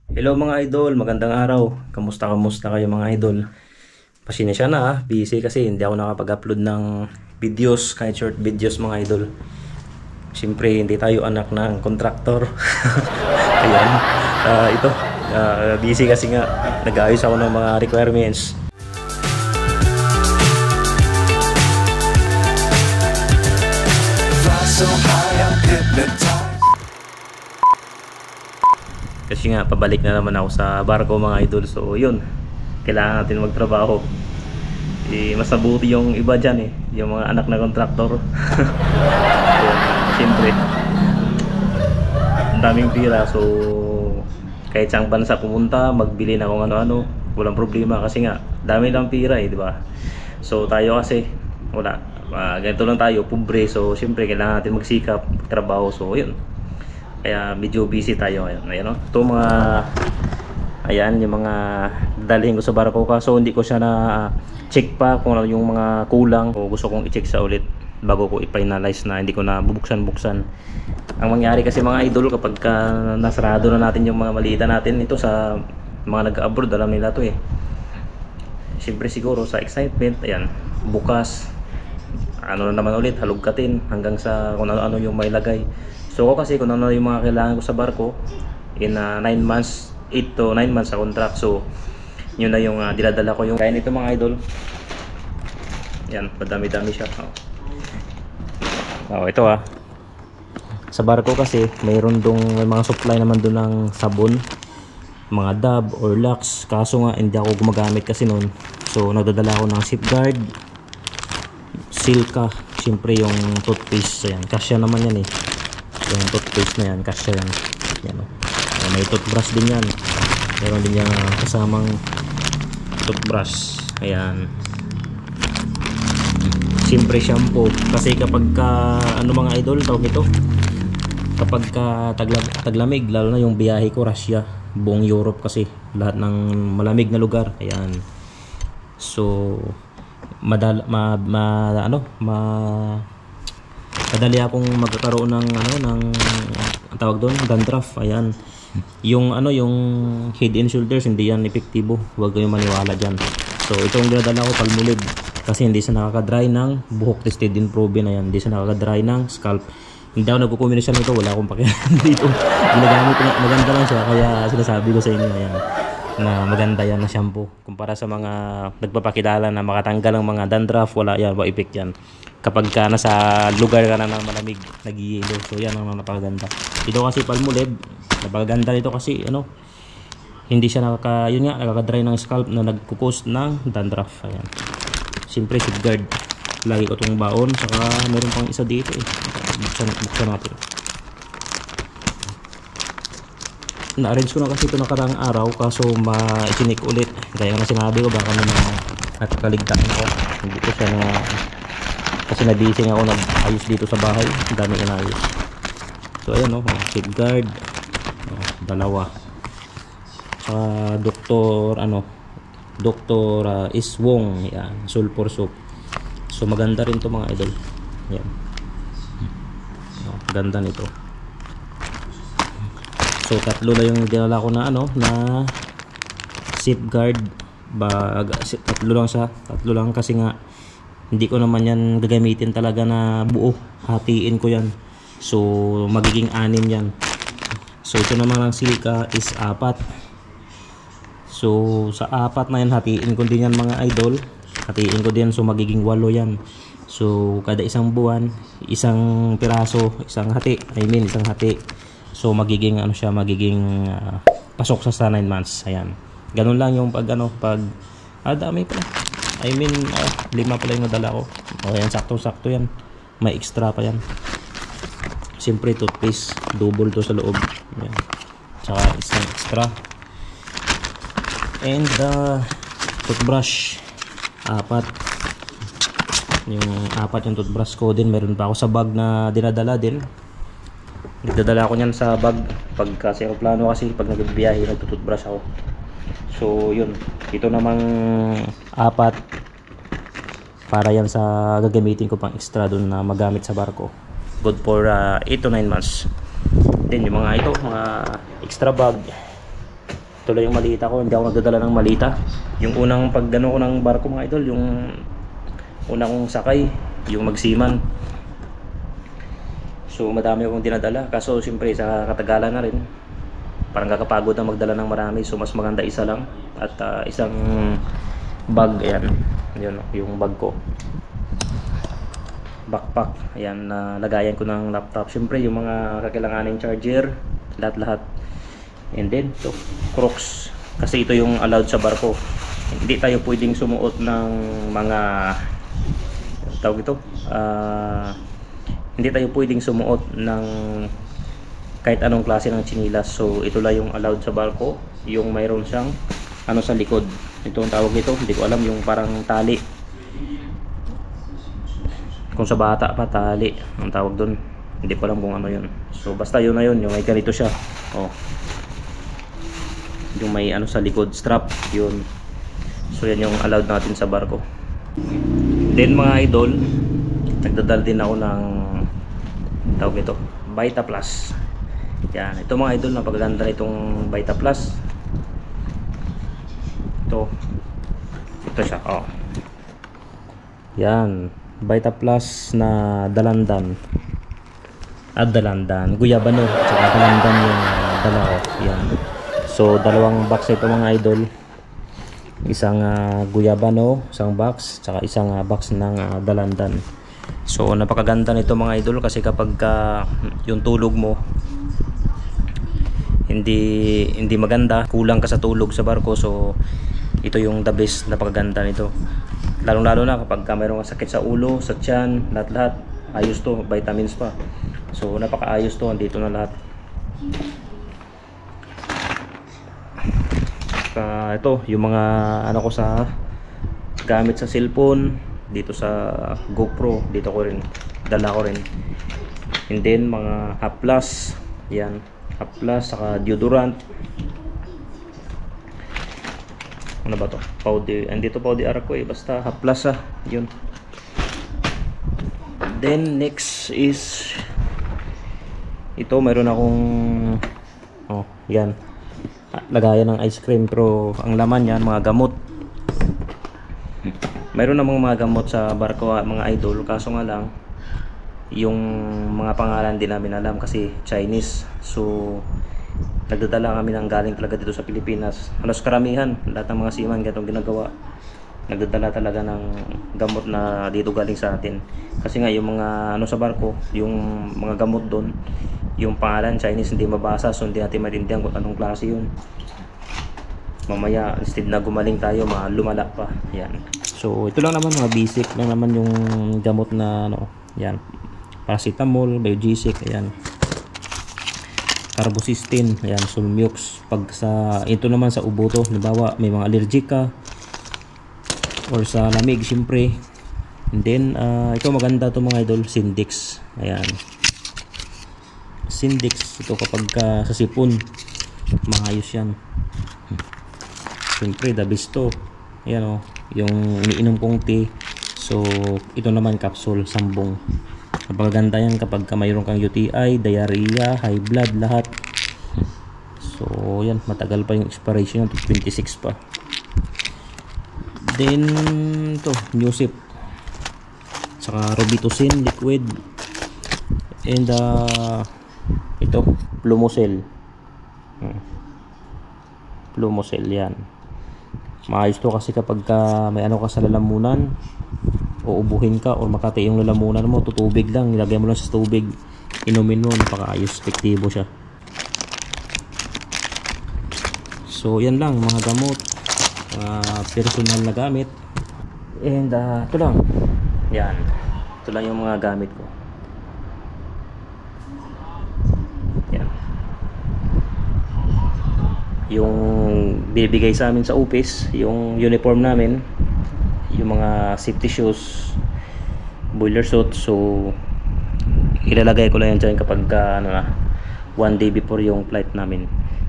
Hello mga idol, magandang araw. Kamusta kayo mga idol? Pasensya na busy kasi hindi ako nakapag-upload ng videos, kahit short videos mga idol. Siyempre hindi tayo anak ng kontraktor. Ayan, ito, busy kasi nga nag-aayos ako ng mga requirements. Kasi nga pabalik na naman ako sa barko mga idol. So yun, kailangan natin magtrabaho. Mas mabuti yung iba dyan yung mga anak na kontraktor. Ayan, siyempre ang daming pira, so kahit saang bansa pumunta, magbili na kung ano-ano, walang problema kasi nga dami lang pira di ba? So tayo kasi wala, ganito lang tayo, pobre. So siyempre kailangan natin magsikap, trabaho. So yun, kaya medyo busy tayo ngayon. Ayan, no? Ito mga, ayan yung mga dalhin ko sa barko, kaso hindi ko siya na check pa kung ano yung mga kulang, o gusto kong i-check sa ulit bago ko i-finalize, na hindi ko na bubuksan. Ang mangyari kasi mga idol, kapag nasarado na natin yung mga malita natin, ito sa mga nag-abroad, alam nila to siyempre siguro sa excitement, ayan, bukas ano na naman ulit, halugkatin hanggang sa kung ano-ano yung may lagay. So ako kasi kung ano yung mga kailangan ko sa barko in 9 months, 8 to 9 months sa contract. So yun na yung dinadala ko. Yung kaya nito mga idol, yan, madami-dami siya. Ito sa barko kasi mayroon may mga supply naman doon ng sabon, mga Dove or Lux. Kaso nga hindi ako gumagamit kasi noon, so nagdadala ako ng Safeguard, Silka, siyempre yung toothpaste. Ayan, kasya naman yan yung toothpaste na yan, kasya yan, may toothbrush din yan, meron din yung kasamang toothbrush. Ayan, siyempre shampoo, kasi kapag ano mga idol, tawag ito, kapag taglamig, lalo na yung biyahe ko Russia, buong Europe kasi, lahat ng malamig na lugar. Ayan, so madali akong magkakaroon ng ang tawag doon, dandruff. Ayan, yung head and shoulders, hindi yan epektibo, huwag kayong maniwala dyan. So itong dinadala ko, Palmolive, kasi hindi siya nakaka-dry ng buhok, tested and proven. Ayan, hindi siya nakaka-dry ng scalp. Hindi ako nagkukombinasyon nito, wala akong pakialam dito. Ginagamit ko, maganda lang siya, kaya sinasabi ko sa inyo ayan, na maganda yan na shampoo kumpara sa mga nagpapakilala na makatanggal ng mga dandruff. Wala yan, wala effect yan kapag nasa lugar ka na malamig, nag-iilo. So yan ang napakaganda ito kasi Palmolive. Napakaganda nito kasi hindi siya nakaka-dry ng scalp na nagkukos ng dandruff. Ayan, siyempre Safeguard, lagi ko itong baon. Saka meron pang isa dito buksan natin. Na-arrange ko na kasi ito nakaraang araw, kaso ma-chinik ulit, kaya na sinabi ko baka may natakaligtaan ko. Hindi ko siya kasi na-busy nga ako nag-ayos dito sa bahay, ang dami inayos. So ayan Safeguard, dalawa. Saka Dr. Iswong, yan, sulfur soap. So maganda rin to mga idol. Yan, ganda nito. So tatlo lang yung dinala ko na Safeguard bag. Tatlo lang kasi nga hindi ko naman yan gagamitin talaga na buo, hatiin ko yan, so magiging 6 yan. So ito naman ang Silka is 4. So sa 4 na yan, hatiin ko din yan mga idol, hatiin ko din, so magiging 8 yan. So kada isang buwan, isang piraso, isang hati. So magiging pasok sa 9 months. Ayan, ganun lang yung pag dami pala, 5 pala yung nadala ko. Ayan, sakto yan, may extra pa yan. Siyempre toothpaste, double to sa loob. Ayan, saka isang extra. And toothbrush, 4. Yung 4 yung toothbrush ko din. Meron pa ako sa bag na dinadala din. Nagdadala ko niyan sa bag pag kasi plano, kasi pag nagbibiyahe nagtututbrush ako. So yun, ito namang 4 para yan sa gagamitin ko pang extra doon na magamit sa barko. Good for 8 to 9 months. Then yung mga extra bag, Ito lang yung malita ko, hindi ako nagdadala ng malita. Yung unang paggano ko ng barko mga idol, yung unang kong sakay, yung magsiman. So madami akong dinadala, kaso siyempre sa katagalan na rin, parang kakapagod na magdala ng marami. So mas maganda isa lang at isang bag. Ayan, yun yung bag ko, backpack. Ayan, lagayan ko ng laptop, siyempre yung mga kakailanganin, charger, lahat-lahat. And then to Crocs, kasi ito yung allowed sa barko. Hindi tayo pwedeng sumuot ng mga tawag ito, hindi tayo pwedeng sumuot ng kahit anong klase ng tsinilas. So ito lang yung allowed sa barko, yung mayroon siyang ano sa likod. Ito ang tawag ito, hindi ko alam, yung parang tali. Kung sa bata pa, tali ang tawag doon, hindi ko alam kung ano yun. So basta yun na yun, yung may ganito siya, oh, yung may ano sa likod, strap, yun. So yan yung allowed natin sa barko. Then mga idol, nagdadala din ako ng tawag ito, Vita Plus. Yan, ito mga idol, napakaganda na itong Vita Plus. Ito siya, oh. Yan, Vita Plus na dalandan. Dalandan, guyabano, tsaka dalandan yung dala ko. Yan. So dalawang box ito mga idol. Isang guyabano, isang box, tsaka isang box ng dalandan. So napakaganda nito mga idol, kasi kapag yung tulog mo hindi maganda, kulang ka sa tulog sa barko, so ito yung the best. Napakaganda nito, lalong-lalo na kapag mayroong sakit sa ulo, sa tiyan, lahat-lahat ayos to, vitamins pa. So napakaayos to, andito na lahat. Ito yung mga ano ko sa gamit sa cellphone, dito sa GoPro, dito ko rin dala ko rin. And then mga half plus, yan, half plus, saka deodorant. Ano ba to? Powder, andito powder ko basta half plus yun. Then next is ito, mayroon akong yan, lagayan ng ice cream, pero ang laman yan mga gamot. Mayroon namang mga gamot sa barko mga idol, kaso nga lang yung mga pangalan din namin alam kasi Chinese. So nagdadala kami ng galing talaga dito sa Pilipinas. Halos karamihan, lahat ng mga seaman ganitong ginagawa, nagdadala talaga ng gamot na dito galing sa atin. Kasi nga yung mga ano sa barko, yung mga gamot doon, yung pangalan Chinese, hindi mabasa, so hindi natin maintindihan kung anong klase yun. Mamaya instead na gumaling tayo, lumala pa. Yan. So ito lang naman, mga basic lang naman yung gamot na ano, yan, paracetamol, biogesic, ayan, carbocisteine, ayan, Sulmux. Pag sa ito naman sa ubo to, halimbawa may mga allergic ka or sa lamig, syempre. And then ito maganda to mga idol, Sindex. Ayan, Sindex ito kapag sa sipon, maayos yan. Siyempre the best to. Ayan yung iniinom kong tea. So ito naman capsule, sambong. Napakaganda yan kapag mayroon kang UTI, diarrhea, high blood, lahat. So yan, matagal pa yung expiration, 26 pa. Then to Newsip, saka Robitussin liquid, and ito Plumocel. Plumocel yan, maayos to kasi kapag may ano ka sa lalamunan, uubuhin ka or makati yung lalamunan mo, tutubig lang, ilagay mo lang sa tubig, inumin mo, napakaayos, epektibo siya. So yan lang mga gamot, personal na gamit. And ito lang, yan, ito lang yung mga gamit ko. Yan, yung bibigay sa amin sa office, yung uniform namin, yung mga safety shoes, boiler suit. So ilalagay ko lang yan dyan kapag ano na, one day before yung flight namin.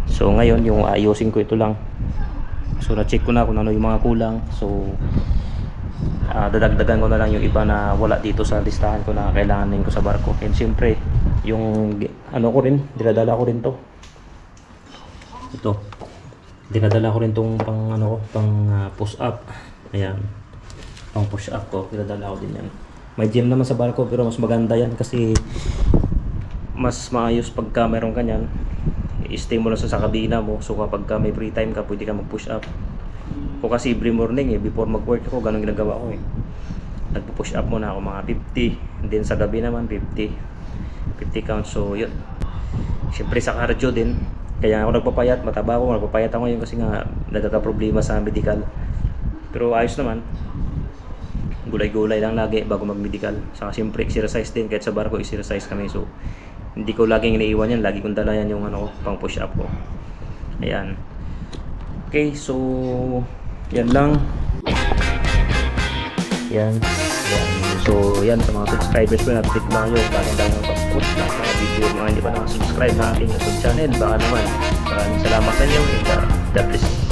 So ngayon yung ayusin ko ito lang. So na-check ko na kung ano yung mga kulang. So dadagdagan ko na lang yung iba na wala dito sa listahan ko na kailanganin ko sa barko. And siyempre yung ano ko rin, dinadala ko rin to, ito Dinadala ko rin tong pang ano ko, pang push up. Ayan. Pang push up ko, dinadala ko din yan. May gym naman sa barko pero mas maganda yan kasi mas maayos pagka meron ka yan. I-stay mo lang sa kabina mo. So kapag may free time ka, pwede ka mag-push up. Ko kasi every morning before mag-work ako, ganun ginagawa ko Nagpo-push up muna ako mga 50. Then sa gabi naman 50 count. So yun. Siyempre sa cardio din. Kaya ako nagpapayat, mataba ako, nagpapayat ako ngayon kasi nga nagkaka-problema sa medical. Pero ayos naman. Gulay-gulay lang lagi bago mag-medical. Saka siyempre exercise din, kahit sa barko exercise kami. So hindi ko laging iniiwan yan, lagi kong dala yan yung ano, pang push up ko. Ayan. Okay, so yan lang. Yan. So yan, sa mga subscribers ko, napitik na kayo. Bakit lang ang pag-post na mga video. Mga hindi pa nakasubscribe na aking YouTube channel, baka naman. Maraming salamat sa inyo. God bless.